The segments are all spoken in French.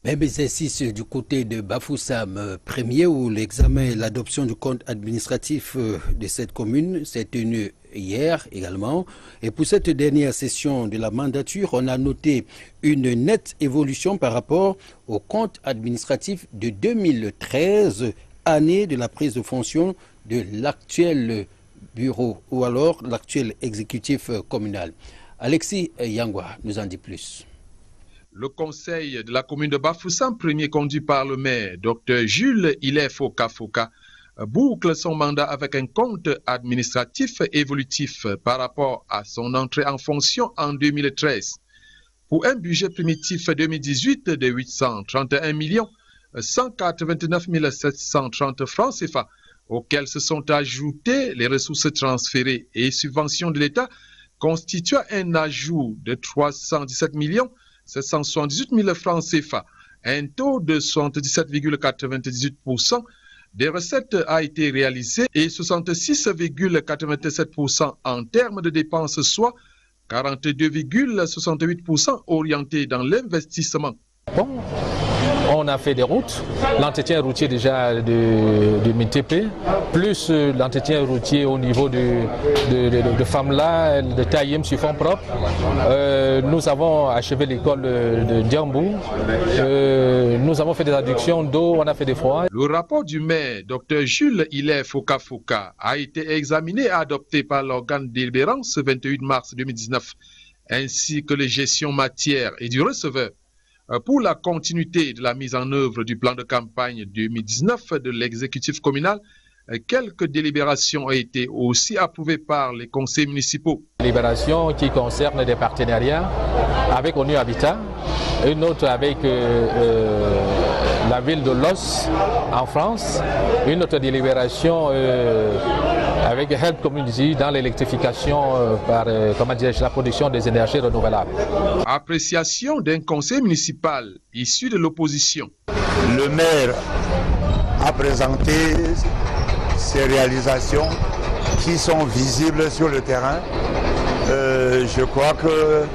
Même exercice du côté de Bafoussam premier où l'examen et l'adoption du compte administratif de cette commune s'est tenu hier également. Et pour cette dernière session de la mandature, on a noté une nette évolution par rapport au compte administratif de 2013, année de la prise de fonction de l'actuel bureau ou alors l'actuel exécutif communal. Alexis Yangwa nous en dit plus. Le conseil de la commune de Bafoussam, premier conduit par le maire, Dr Jules Hilaire Foka, boucle son mandat avec un compte administratif évolutif par rapport à son entrée en fonction en 2013. Pour un budget primitif 2018 de 831 189 730 francs CFA, auxquels se sont ajoutés les ressources transférées et subventions de l'État, constituant un ajout de 317 778 000 francs CFA, un taux de 77,98% des recettes a été réalisé et 66,87% en termes de dépenses, soit 42,68% orientés dans l'investissement. Bon, on a fait des routes, l'entretien routier déjà de MITP, plus l'entretien routier au niveau de Famla, de Taïm sur fonds propres. Nous avons achevé l'école de Diambou, nous avons fait des adductions d'eau, on a fait des forages. Le rapport du maire, Dr Jules Hilaire Foka, a été examiné et adopté par l'organe délibérant ce 28 mars 2019, ainsi que les gestions matières et du receveur. Pour la continuité de la mise en œuvre du plan de campagne 2019 de l'exécutif communal, quelques délibérations ont été aussi approuvées par les conseils municipaux. Délibérations qui concernent des partenariats avec ONU Habitat, une autre avec la ville de Los en France, une autre délibération avec Help Community dans l'électrification par la production des énergies renouvelables. Appréciation d'un conseil municipal issu de l'opposition. Le maire a présenté ses réalisations qui sont visibles sur le terrain. Je crois que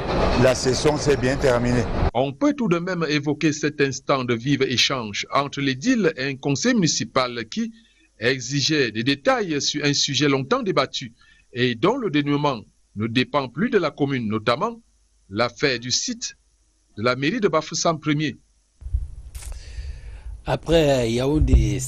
la session s'est bien terminée. On peut tout de même évoquer cet instant de vif échange entre l'édile et un conseil municipal qui exigeait des détails sur un sujet longtemps débattu et dont le dénouement ne dépend plus de la commune, notamment l'affaire du site de la mairie de Bafoussam premier. Après Yaoundé.